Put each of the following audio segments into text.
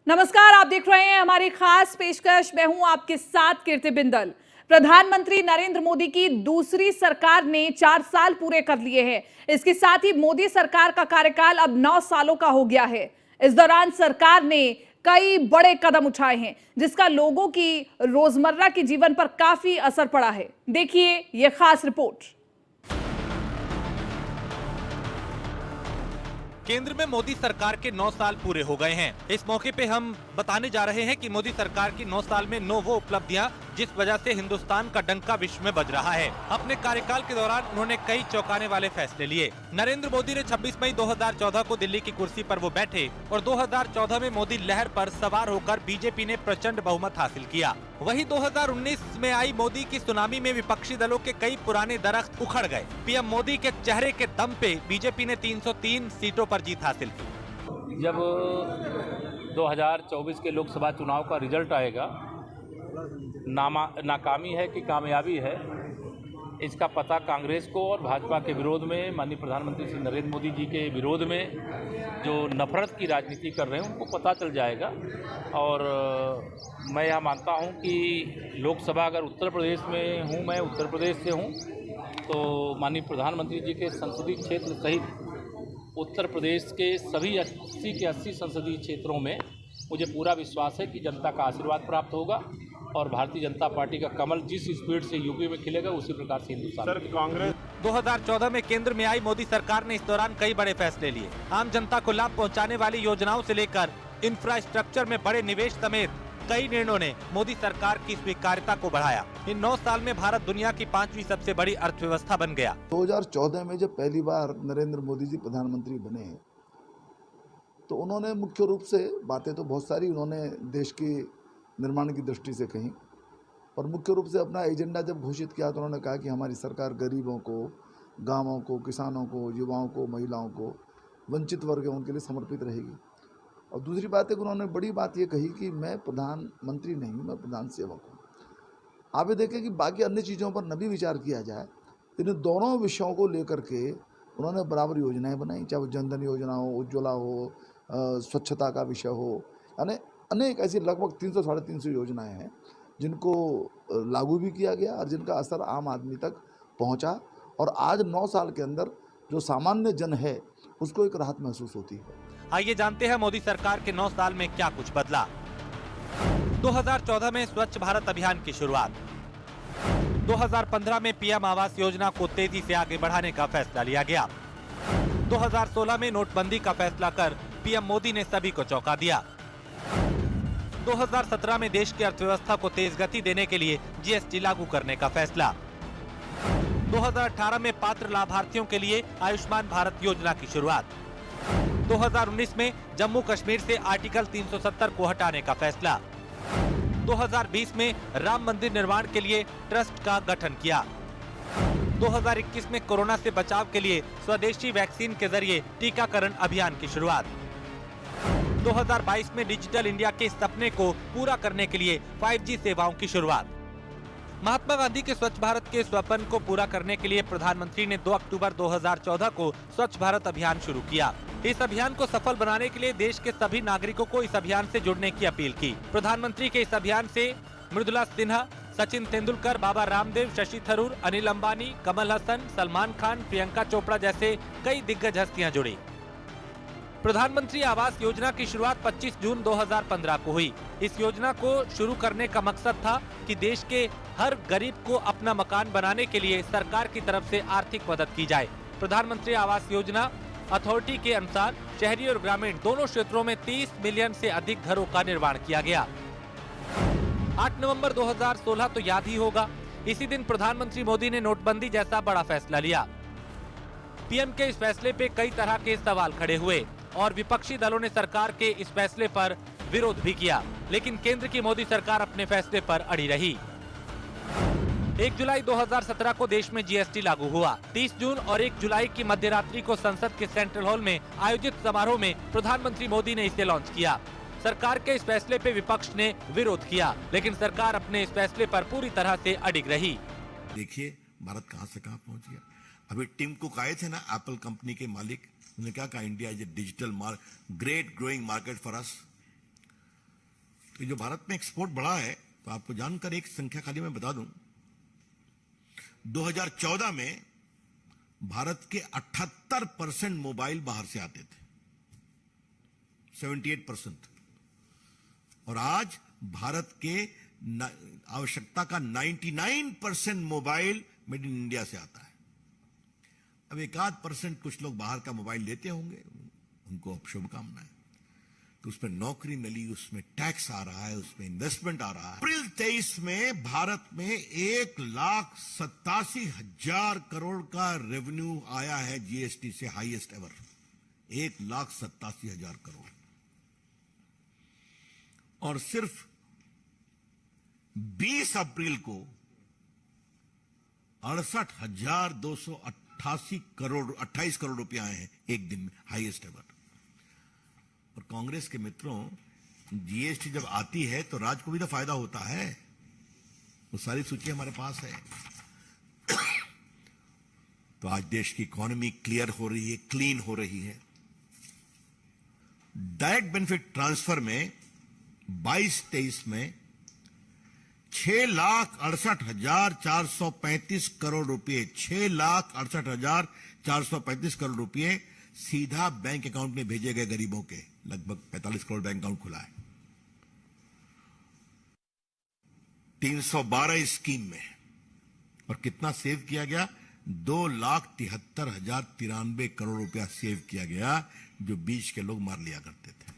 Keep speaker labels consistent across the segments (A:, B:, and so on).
A: नमस्कार, आप देख रहे हैं हमारी खास पेशकश। मैं हूं आपके साथ कीर्ति बिंदल। प्रधानमंत्री नरेंद्र मोदी की दूसरी सरकार ने 4 साल पूरे कर लिए हैं। इसके साथ ही मोदी सरकार का कार्यकाल अब 9 सालों का हो गया है। इस दौरान सरकार ने कई बड़े कदम उठाए हैं, जिसका लोगों की रोजमर्रा के जीवन पर काफी असर पड़ा है। देखिए यह खास रिपोर्ट।
B: केंद्र में मोदी सरकार के 9 साल पूरे हो गए हैं। इस मौके पे हम बताने जा रहे हैं कि मोदी सरकार की 9 साल में 9 वो उपलब्धियां जिस वजह से हिंदुस्तान का डंका विश्व में बज रहा है। अपने कार्यकाल के दौरान उन्होंने कई चौंकाने वाले फैसले लिए। नरेंद्र मोदी ने 26 मई 2014 को दिल्ली की कुर्सी पर वो बैठे और 2014 में मोदी लहर पर सवार होकर बीजेपी ने प्रचंड बहुमत हासिल किया। वहीं 2019 में आई मोदी की सुनामी में विपक्षी दलों के कई पुराने दरख्त उखड़ गए। पीएम मोदी के चेहरे के दम पे बीजेपी ने 303 सीटों पर जीत हासिल की।
C: जब 2024 के लोकसभा चुनाव का रिजल्ट आएगा, नाकामी है कि कामयाबी है, इसका पता कांग्रेस को और भाजपा के विरोध में, माननीय प्रधानमंत्री श्री नरेंद्र मोदी जी के विरोध में जो नफरत की राजनीति कर रहे हैं उनको पता चल जाएगा। और मैं यह मानता हूं कि लोकसभा अगर उत्तर प्रदेश में हूं, मैं उत्तर प्रदेश से हूं, तो माननीय प्रधानमंत्री जी के संसदीय क्षेत्र सहित उत्तर प्रदेश के सभी 80 के 80 संसदीय क्षेत्रों में मुझे पूरा विश्वास है कि जनता का आशीर्वाद प्राप्त होगा और भारतीय जनता पार्टी का कमल जिस स्पीड से यूपी में खिलेगा उसी प्रकार से हिंदुस्तान में।
B: कांग्रेस 2014 में केंद्र में आई मोदी सरकार ने इस दौरान कई बड़े फैसले लिए। आम जनता को लाभ पहुंचाने वाली योजनाओं से लेकर इंफ्रास्ट्रक्चर में बड़े निवेश समेत कई निर्णयों ने मोदी सरकार की स्वीकार्यता को बढ़ाया। इन 9 साल में भारत दुनिया की 5वीं सबसे बड़ी अर्थव्यवस्था बन गया।
D: 2014 में जब पहली बार नरेंद्र मोदी जी प्रधानमंत्री बने तो उन्होंने मुख्य रूप से बातें तो बहुत सारी उन्होंने देश की निर्माण की दृष्टि से कही, और मुख्य रूप से अपना एजेंडा जब घोषित किया तो उन्होंने कहा कि हमारी सरकार गरीबों को, गांवों को, किसानों को, युवाओं को, महिलाओं को, वंचित वर्ग है उनके लिए समर्पित रहेगी। और दूसरी बात है कि उन्होंने बड़ी बात ये कही कि मैं प्रधानमंत्री नहीं हूँ, मैं प्रधान सेवक हूँ। आप ये देखें कि बाकी अन्य चीज़ों पर न भी विचार किया जाए, इन दोनों विषयों को लेकर के उन्होंने बराबर योजनाएं बनाई, चाहे वो जनधन योजना हो, उज्ज्वला हो, स्वच्छता का विषय हो, यानी अनेक ऐसी लगभग 300 साढ़े 300 योजनाएं हैं जिनको लागू भी किया गया और जिनका असर आम आदमी तक पहुंचा। और आज 9 साल के अंदर जो सामान्य जन है उसको एक राहत महसूस होती है।
B: आइए जानते हैं मोदी सरकार के 9 साल में क्या कुछ बदला। 2014 में स्वच्छ भारत अभियान की शुरुआत। 2015 में पीएम आवास योजना को तेजी से आगे बढ़ाने का फैसला लिया गया। 2016 में नोटबंदी का फैसला कर पीएम मोदी ने सभी को चौंका दिया। 2017 में देश की अर्थव्यवस्था को तेज गति देने के लिए जीएसटी लागू करने का फैसला। 2018 में पात्र लाभार्थियों के लिए आयुष्मान भारत योजना की शुरुआत। 2019 में जम्मू कश्मीर से आर्टिकल 370 को हटाने का फैसला। 2020 में राम मंदिर निर्माण के लिए ट्रस्ट का गठन किया। 2021 में कोरोना से बचाव के लिए स्वदेशी वैक्सीन के जरिए टीकाकरण अभियान की शुरुआत। 2022 में डिजिटल इंडिया के सपने को पूरा करने के लिए 5G सेवाओं की शुरुआत। महात्मा गांधी के स्वच्छ भारत के स्वप्न को पूरा करने के लिए प्रधानमंत्री ने 2 अक्टूबर 2014 को स्वच्छ भारत अभियान शुरू किया। इस अभियान को सफल बनाने के लिए देश के सभी नागरिकों को इस अभियान से जुड़ने की अपील की। प्रधानमंत्री के इस अभियान से मृदुला सिन्हा, सचिन तेंदुलकर, बाबा रामदेव, शशि थरूर, अनिल अंबानी, कमल हसन, सलमान खान, प्रियंका चोपड़ा जैसे कई दिग्गज हस्तियां जुड़ी। प्रधानमंत्री आवास योजना की शुरुआत 25 जून 2015 को हुई। इस योजना को शुरू करने का मकसद था कि देश के हर गरीब को अपना मकान बनाने के लिए सरकार की तरफ से आर्थिक मदद की जाए। प्रधानमंत्री आवास योजना अथॉरिटी के अनुसार शहरी और ग्रामीण दोनों क्षेत्रों में 30 मिलियन से अधिक घरों का निर्माण किया गया। 8 नवंबर 2016 तो याद ही होगा। इसी दिन प्रधानमंत्री मोदी ने नोटबंदी जैसा बड़ा फैसला लिया। पीएम के इस फैसले पे कई तरह के सवाल खड़े हुए और विपक्षी दलों ने सरकार के इस फैसले पर विरोध भी किया, लेकिन केंद्र की मोदी सरकार अपने फैसले पर अड़ी रही। 1 जुलाई 2017 को देश में जीएसटी लागू हुआ। 30 जून और 1 जुलाई की मध्यरात्रि को संसद के सेंट्रल हॉल में आयोजित समारोह में प्रधानमंत्री मोदी ने इसे लॉन्च किया। सरकार के इस फैसले पे विपक्ष ने विरोध किया, लेकिन सरकार अपने इस फैसले पर पूरी तरह से अडिग रही।
E: देखिए भारत कहां से कहां पहुंच गया। अभी टिम कुक आए थे ना, एप्पल कंपनी के मालिक, उन्होंने क्या कहा, India is a digital great growing market for us. तो जो भारत में एक्सपोर्ट बढ़ा है, तो आपको जानकर एक संख्या खाली मैं बता दूं, 2014 में भारत के 78% मोबाइल बाहर से आते थे, 78%, और आज भारत के आवश्यकता का 99% मोबाइल मेड इन इंडिया से आता है। अब 1-8% कुछ लोग बाहर का मोबाइल लेते होंगे, उनको अब शुभकामनाएं। तो उसमें नौकरी मिली, उसमें टैक्स आ रहा है, उसमें इन्वेस्टमेंट आ रहा है। अप्रैल 23 में भारत में 1,87,000 करोड़ का रेवेन्यू आया है जीएसटी से, हाईएस्ट एवर, 1,87,000 करोड़। और सिर्फ 20 अप्रैल को 28 करोड़ रुपए आए हैं एक दिन में, हाईएस्ट एवर। और कांग्रेस के मित्रों, जीएसटी जब आती है तो राज्य को भी तो फायदा होता है। वो सारी सूची हमारे पास है। तो आज देश की इकोनॉमी क्लियर हो रही है, क्लीन हो रही है। डायरेक्ट बेनिफिट ट्रांसफर में 22-23 में 6,68,435 करोड़ रुपए, 6,68,435 करोड़ रुपए सीधा बैंक अकाउंट में भेजे गए गरीबों के। लगभग 45 करोड़ बैंक अकाउंट खुला है। 312 स्कीम में, और कितना सेव किया गया? 2,73,093 करोड़ रुपया सेव किया गया, जो बीच के लोग मार लिया करते थे।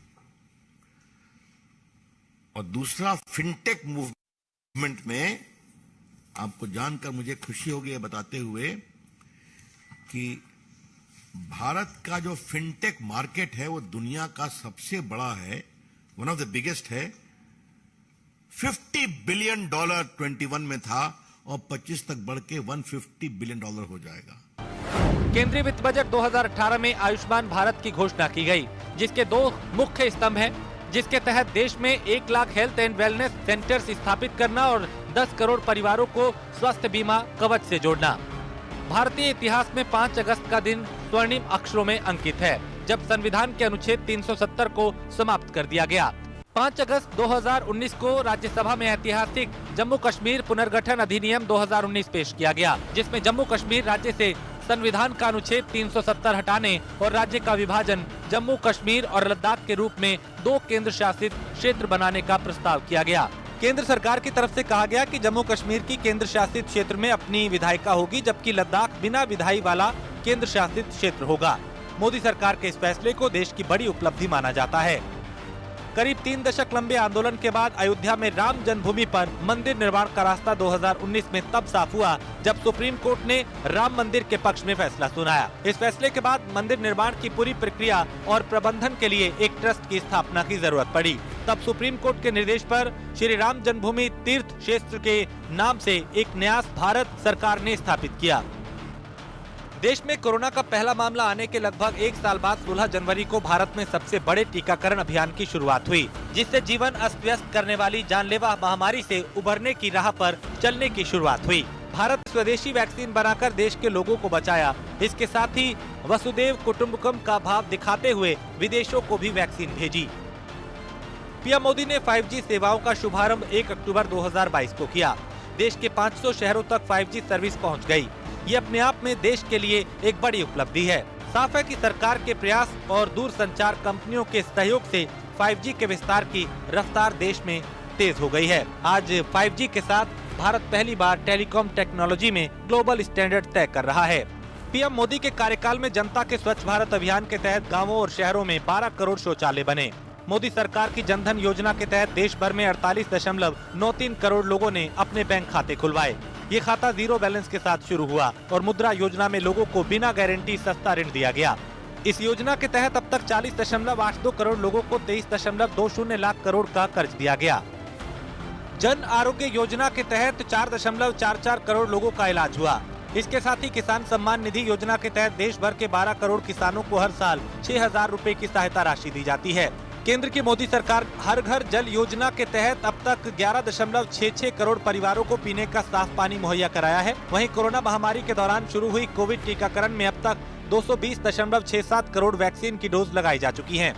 E: और दूसरा, फिनटेक मूवमेंट में आपको जानकर मुझे खुशी होगी ये बताते हुए कि भारत का जो फिनटेक मार्केट है वो दुनिया का सबसे बड़ा है, वन ऑफ द बिगेस्ट है। $50 बिलियन 21 में था और 25 तक बढ़ के $150 बिलियन हो जाएगा।
B: केंद्रीय वित्त बजट 2018 में आयुष्मान भारत की घोषणा की गई, जिसके 2 मुख्य स्तंभ हैं, जिसके तहत देश में 1 lakh health and wellness centres स्थापित करना और 10 करोड़ परिवारों को स्वास्थ्य बीमा कवच से जोड़ना। भारतीय इतिहास में 5 अगस्त का दिन स्वर्णिम अक्षरों में अंकित है, जब संविधान के अनुच्छेद 370 को समाप्त कर दिया गया। 5 अगस्त 2019 को राज्यसभा में ऐतिहासिक जम्मू कश्मीर पुनर्गठन अधिनियम 2019 पेश किया गया, जिसमें जम्मू कश्मीर राज्य से संविधान का अनुच्छेद 370 हटाने और राज्य का विभाजन जम्मू कश्मीर और लद्दाख के रूप में 2 केंद्र शासित क्षेत्र बनाने का प्रस्ताव किया गया। केंद्र सरकार की तरफ से कहा गया कि जम्मू कश्मीर की केंद्र शासित क्षेत्र में अपनी विधायिका होगी, जबकि लद्दाख बिना विधायी वाला केंद्र शासित क्षेत्र होगा। मोदी सरकार के इस फैसले को देश की बड़ी उपलब्धि माना जाता है। करीब 3 दशक लंबे आंदोलन के बाद अयोध्या में राम जन्मभूमि पर मंदिर निर्माण का रास्ता 2019 में तब साफ हुआ, जब सुप्रीम कोर्ट ने राम मंदिर के पक्ष में फैसला सुनाया। इस फैसले के बाद मंदिर निर्माण की पूरी प्रक्रिया और प्रबंधन के लिए एक ट्रस्ट की स्थापना की जरूरत पड़ी। तब सुप्रीम कोर्ट के निर्देश पर श्री राम जन्मभूमि तीर्थ क्षेत्र के नाम से एक न्यास भारत सरकार ने स्थापित किया। देश में कोरोना का पहला मामला आने के लगभग 1 साल बाद 16 जनवरी को भारत में सबसे बड़े टीकाकरण अभियान की शुरुआत हुई, जिससे जीवन अस्त व्यस्त करने वाली जानलेवा महामारी से उबरने की राह पर चलने की शुरुआत हुई। भारत स्वदेशी वैक्सीन बनाकर देश के लोगों को बचाया। इसके साथ ही वसुदेव कुटुंबकम का भाव दिखाते हुए विदेशों को भी वैक्सीन भेजी। पीएम मोदी ने 5G सेवाओं का शुभारंभ 1 अक्टूबर 2022 को किया। देश के 500 शहरों तक 5G सर्विस पहुंच गई। ये अपने आप में देश के लिए एक बड़ी उपलब्धि है। साफ है कि सरकार के प्रयास और दूरसंचार कंपनियों के सहयोग से 5G के विस्तार की रफ्तार देश में तेज हो गई है। आज 5G के साथ भारत पहली बार टेलीकॉम टेक्नोलॉजी में ग्लोबल स्टैंडर्ड तय कर रहा है। पीएम मोदी के कार्यकाल में जनता के स्वच्छ भारत अभियान के तहत गाँवों और शहरों में 12 करोड़ शौचालय बने। मोदी सरकार की जनधन योजना के तहत देश भर में 48.93 करोड़ लोगों ने अपने बैंक खाते खुलवाए। ये खाता 0 बैलेंस के साथ शुरू हुआ और मुद्रा योजना में लोगों को बिना गारंटी सस्ता ऋण दिया गया। इस योजना के तहत अब तक 40.82 करोड़ लोगों को 23.20 लाख करोड़ का कर्ज दिया गया। जन आरोग्य योजना के तहत 4.44 करोड़ लोगों का इलाज हुआ। इसके साथ ही किसान सम्मान निधि योजना के तहत देश भर के 12 करोड़ किसानों को हर साल 6,000 रुपए की सहायता राशि दी जाती है। केंद्र की मोदी सरकार हर घर जल योजना के तहत अब तक 11.66 करोड़ परिवारों को पीने का साफ पानी मुहैया कराया है। वहीं कोरोना महामारी के दौरान शुरू हुई कोविड टीकाकरण में अब तक 220.67 करोड़ वैक्सीन की डोज लगाई जा चुकी हैं।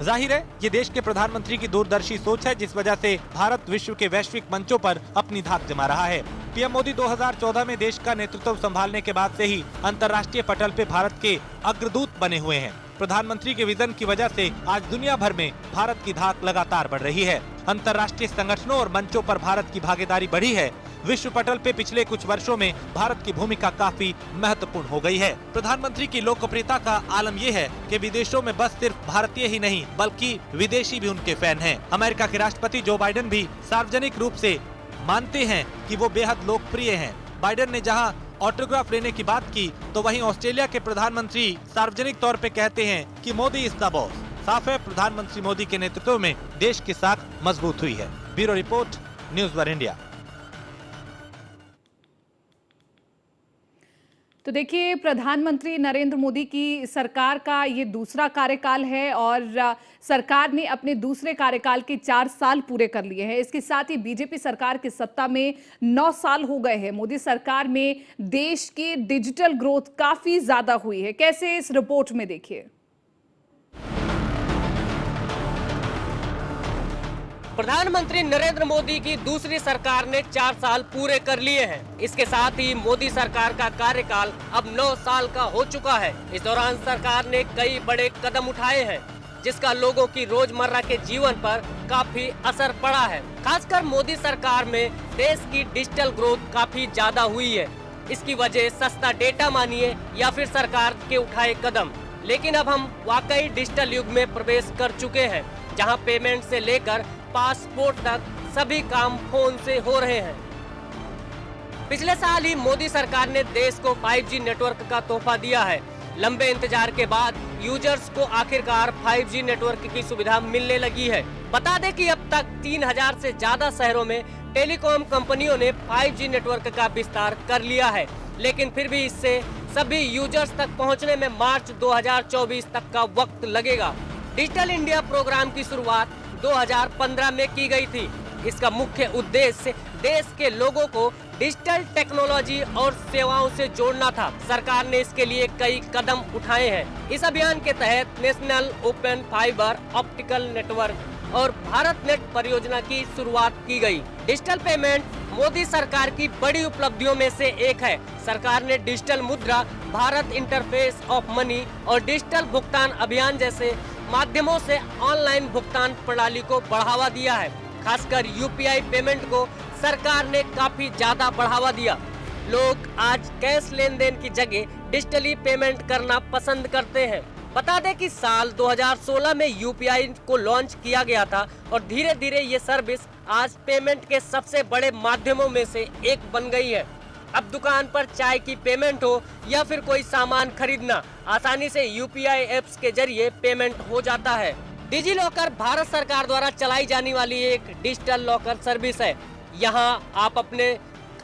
B: जाहिर है ये देश के प्रधानमंत्री की दूरदर्शी सोच है, जिस वजह से भारत विश्व के वैश्विक मंचों पर अपनी धाक जमा रहा है। पीएम मोदी 2014 में देश का नेतृत्व संभालने के बाद से ही अंतर्राष्ट्रीय पटल पे भारत के अग्रदूत बने हुए हैं। प्रधानमंत्री के विजन की वजह से आज दुनिया भर में भारत की धाक लगातार बढ़ रही है। अंतर्राष्ट्रीय संगठनों और मंचों पर भारत की भागीदारी बढ़ी है। विश्व पटल पे पिछले कुछ वर्षों में भारत की भूमिका काफी महत्वपूर्ण हो गई है। प्रधानमंत्री की लोकप्रियता का आलम यह है कि विदेशों में बस सिर्फ भारतीय ही नहीं बल्कि विदेशी भी उनके फैन हैं। अमेरिका के राष्ट्रपति जो बाइडेन भी सार्वजनिक रूप से मानते हैं कि वो बेहद लोकप्रिय हैं। बाइडेन ने जहां ऑटोग्राफ लेने की बात की, तो वहीं ऑस्ट्रेलिया के प्रधानमंत्री सार्वजनिक तौर पे कहते हैं कि मोदी इज द बॉस। साफ है, प्रधानमंत्री मोदी के नेतृत्व में देश की साख मजबूत हुई है। Bureau report, news one India.
A: तो देखिए, प्रधानमंत्री नरेंद्र मोदी की सरकार का ये दूसरा कार्यकाल है और सरकार ने अपने दूसरे कार्यकाल के 4 साल पूरे कर लिए हैं। इसके साथ ही बीजेपी सरकार की सत्ता में 9 साल हो गए हैं। मोदी सरकार में देश की डिजिटल ग्रोथ काफी ज्यादा हुई है। कैसे, इस रिपोर्ट में देखिए।
F: प्रधानमंत्री नरेंद्र मोदी की दूसरी सरकार ने 4 साल पूरे कर लिए हैं। इसके साथ ही मोदी सरकार का कार्यकाल अब 9 साल का हो चुका है। इस दौरान सरकार ने कई बड़े कदम उठाए हैं, जिसका लोगों की रोजमर्रा के जीवन पर काफी असर पड़ा है। खासकर मोदी सरकार में देश की डिजिटल ग्रोथ काफी ज्यादा हुई है। इसकी वजह सस्ता डेटा मानिए या फिर सरकार के उठाए कदम। लेकिन अब हम वाकई डिजिटल युग में प्रवेश कर चुके हैं, जहां पेमेंट से लेकर पासपोर्ट तक सभी काम फोन से हो रहे हैं। पिछले साल ही मोदी सरकार ने देश को 5G नेटवर्क का तोहफा दिया है। लंबे इंतजार के बाद यूजर्स को आखिरकार 5G नेटवर्क की सुविधा मिलने लगी है। बता दें कि अब तक 3000 से ज्यादा शहरों में टेलीकॉम कंपनियों ने 5G नेटवर्क का विस्तार कर लिया है, लेकिन फिर भी इससे सभी यूजर्स तक पहुंचने में मार्च 2024 तक का वक्त लगेगा। डिजिटल इंडिया प्रोग्राम की शुरुआत 2015 में की गई थी। इसका मुख्य उद्देश्य देश के लोगों को डिजिटल टेक्नोलॉजी और सेवाओं से जोड़ना था। सरकार ने इसके लिए कई कदम उठाए हैं। इस अभियान के तहत national open fibre optical network और भारत नेट परियोजना की शुरुआत की गई। डिजिटल पेमेंट मोदी सरकार की बड़ी उपलब्धियों में से एक है। सरकार ने डिजिटल मुद्रा, भारत इंटरफेस ऑफ मनी और डिजिटल भुगतान अभियान जैसे माध्यमों से ऑनलाइन भुगतान प्रणाली को बढ़ावा दिया है। खासकर यूपीआई पेमेंट को सरकार ने काफी ज्यादा बढ़ावा दिया। लोग आज कैश लेन देन की जगह डिजिटली पेमेंट करना पसंद करते हैं। बता दें कि साल 2016 में यूपीआई को लॉन्च किया गया था और धीरे धीरे ये सर्विस आज पेमेंट के सबसे बड़े माध्यमों में से एक बन गई है। अब दुकान पर चाय की पेमेंट हो या फिर कोई सामान खरीदना, आसानी से यूपीआई एप्स के जरिए पेमेंट हो जाता है। डिजी लॉकर भारत सरकार द्वारा चलाई जाने वाली एक डिजिटल लॉकर सर्विस है। यहाँ आप अपने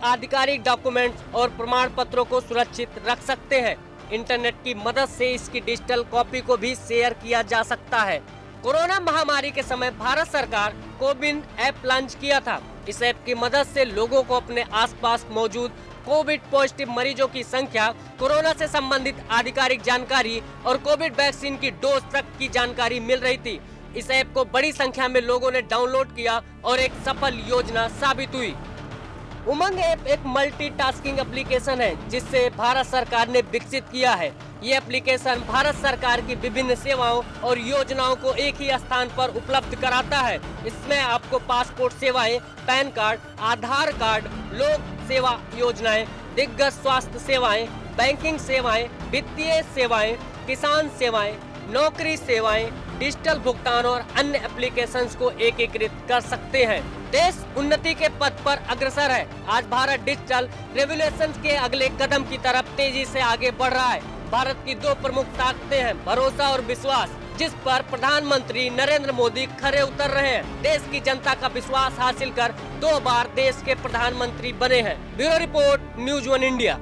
F: आधिकारिक डॉक्यूमेंट्स और प्रमाण पत्रों को सुरक्षित रख सकते हैं। इंटरनेट की मदद से इसकी डिजिटल कॉपी को भी शेयर किया जा सकता है। कोरोना महामारी के समय भारत सरकार कोविन ऐप लॉन्च किया था। इस ऐप की मदद से लोगों को अपने आसपास मौजूद कोविड पॉजिटिव मरीजों की संख्या, कोरोना से संबंधित आधिकारिक जानकारी और कोविड वैक्सीन की डोज तक की जानकारी मिल रही थी। इस ऐप को बड़ी संख्या में लोगों ने डाउनलोड किया और एक सफल योजना साबित हुई। उमंग ऐप एक मल्टीटास्किंग एप्लीकेशन है, जिससे भारत सरकार ने विकसित किया है। ये एप्लीकेशन भारत सरकार की विभिन्न सेवाओं और योजनाओं को एक ही स्थान पर उपलब्ध कराता है। इसमें आपको पासपोर्ट सेवाएं, पैन कार्ड, आधार कार्ड, लोक सेवा योजनाएं, दिग्गज स्वास्थ्य सेवाएं, बैंकिंग सेवाएं, वित्तीय सेवाएं, किसान सेवाएं, नौकरी सेवाएं, डिजिटल भुगतान और अन्य एप्लीकेशंस को एकीकृत कर सकते हैं। देश उन्नति के पथ पर अग्रसर है। आज भारत डिजिटल रेवोल्यूशन के अगले कदम की तरफ तेजी से आगे बढ़ रहा है। भारत की 2 प्रमुख ताकतें हैं, भरोसा और विश्वास, जिस पर प्रधानमंत्री नरेंद्र मोदी खरे उतर रहे हैं। देश की जनता का विश्वास हासिल कर 2 बार देश के प्रधानमंत्री बने हैं। Bureau report, news one India.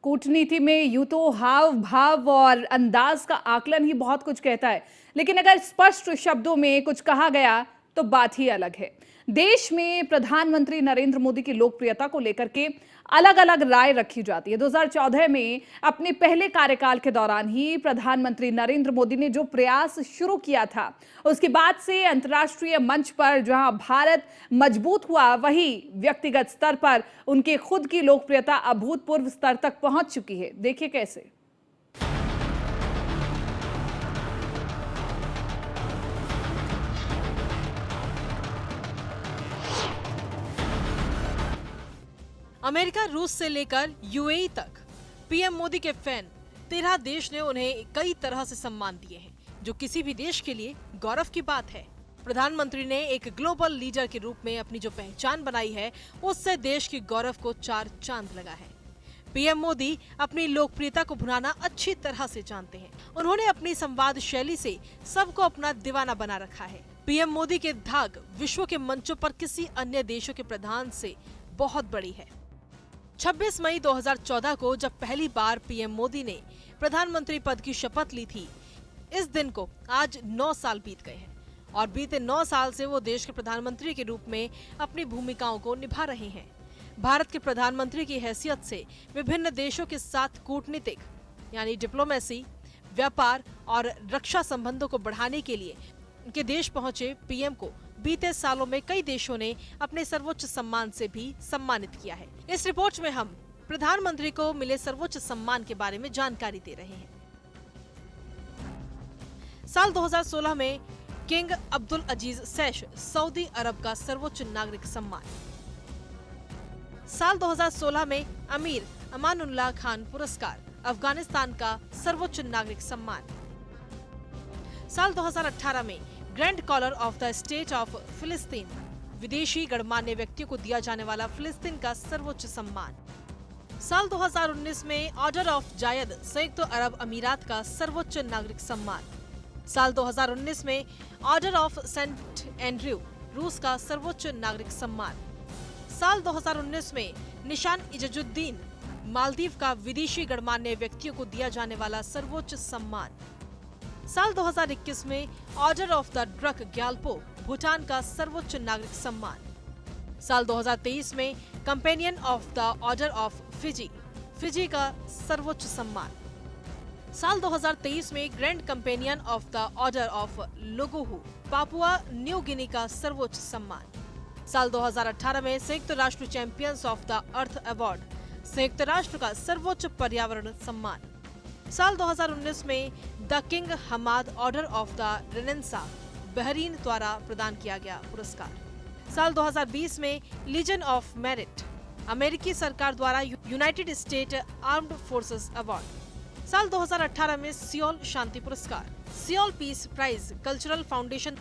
A: कूटनीति में यूं तो हाव भाव और अंदाज का आकलन ही बहुत कुछ कहता है, लेकिन अगर स्पष्ट शब्दों में कुछ कहा गया तो बात ही अलग है। देश में प्रधानमंत्री नरेंद्र मोदी की लोकप्रियता को लेकर के अलग अलग राय रखी जाती है। 2014 में अपने पहले कार्यकाल के दौरान ही प्रधानमंत्री नरेंद्र मोदी ने जो प्रयास शुरू किया था, उसके बाद से अंतर्राष्ट्रीय मंच पर जहां भारत मजबूत हुआ, वहीं व्यक्तिगत स्तर पर उनके खुद की लोकप्रियता अभूतपूर्व स्तर तक पहुंच चुकी है। देखिए कैसे।
G: अमेरिका, रूस से लेकर यूएई तक पीएम मोदी के फैन 13 देश ने उन्हें कई तरह से सम्मान दिए हैं, जो किसी भी देश के लिए गौरव की बात है। प्रधानमंत्री ने एक ग्लोबल लीडर के रूप में अपनी जो पहचान बनाई है, उससे देश के गौरव को 4 चांद लगा है। पीएम मोदी अपनी लोकप्रियता को भुनाना अच्छी तरह से जानते हैं। उन्होंने अपनी संवाद शैली से सबको अपना दीवाना बना रखा है। पीएम मोदी के धाक विश्व के मंचों पर किसी अन्य देशों के प्रधान से बहुत बड़ी है। 26 मई 2014 को जब पहली बार पीएम मोदी ने प्रधानमंत्री पद की शपथ ली थी, इस दिन को आज 9 साल बीत गए हैं और बीते 9 साल से वो देश के प्रधानमंत्री के रूप में अपनी भूमिकाओं को निभा रहे हैं। भारत के प्रधानमंत्री की हैसियत से विभिन्न देशों के साथ कूटनीतिक यानी डिप्लोमेसी, व्यापार और रक्षा संबंधों को बढ़ाने के लिए उनके देश पहुंचे पीएम को बीते सालों में कई देशों ने अपने सर्वोच्च सम्मान से भी सम्मानित किया है। इस रिपोर्ट में हम प्रधानमंत्री को मिले सर्वोच्च सम्मान के बारे में जानकारी दे रहे हैं। साल 2016 में किंग अब्दुल अजीज सैश सऊदी अरब का सर्वोच्च नागरिक सम्मान। साल 2016 में अमीर अमानुल्लाह खान पुरस्कार अफगानिस्तान का सर्वोच्च नागरिक सम्मान। साल 2018 में grand collar of the state of फिलिस्तीन विदेशी गणमान्य व्यक्तियों को दिया जाने वाला फिलिस्तीन का सर्वोच्च सम्मान। साल 2019 में ऑर्डर ऑफ जायद संयुक्त अरब अमीरात का सर्वोच्च नागरिक सम्मान। साल 2019 में ऑर्डर ऑफ सेंट एंड्रयू रूस का सर्वोच्च नागरिक सम्मान। साल 2019 में निशान इजुद्दीन मालदीव का विदेशी गणमान्य व्यक्तियों को दिया जाने वाला सर्वोच्च सम्मान। साल 2021 में order of the Druk Gyalpo Bhutan का सर्वोच्च नागरिक सम्मान। साल 2023 में companion of the order of Fiji का सर्वोच्च सम्मान। साल 2023 में grand companion of the order of Logohu Papua New Guinea का सर्वोच्च सम्मान। साल 2018 में संयुक्त राष्ट्र champions of the earth award संयुक्त राष्ट्र का सर्वोच्च पर्यावरण सम्मान। साल 2019 में the King Hamad order of the Renaissance Bahrain द्वारा प्रदान किया गया पुरस्कार। साल 2020 में लीजन ऑफ मेरिट अमेरिकी सरकार द्वारा United State armed forces award. साल 2018 में सियोल शांति पुरस्कार। Seoul peace prize cultural foundation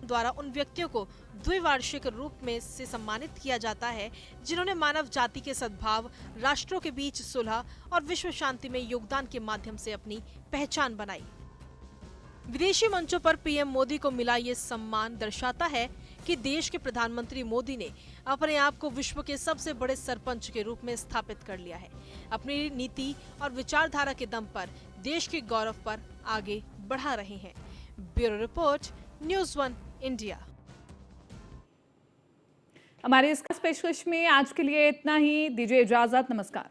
G: द्वारा उन व्यक्तियों को द्विवार्षिक रूप में से सम्मानित किया जाता है जिन्होंने मानव जाति के सद्भाव, राष्ट्रों के बीच सुलह और विश्व शांति में योगदान के माध्यम से अपनी पहचान बनाई। विदेशी मंचों पर पीएम मोदी को मिला ये सम्मान दर्शाता है कि देश के प्रधानमंत्री मोदी ने अपने आप को विश्व के सबसे बड़े सरपंच के रूप में स्थापित कर लिया है। अपनी नीति और विचारधारा के दम पर देश के गौरव पर आगे बढ़ा रहे हैं। Bureau report, news 1 India.
A: हमारे इस पेशकश में आज के लिए इतना ही। दीजिए इजाजत। नमस्कार।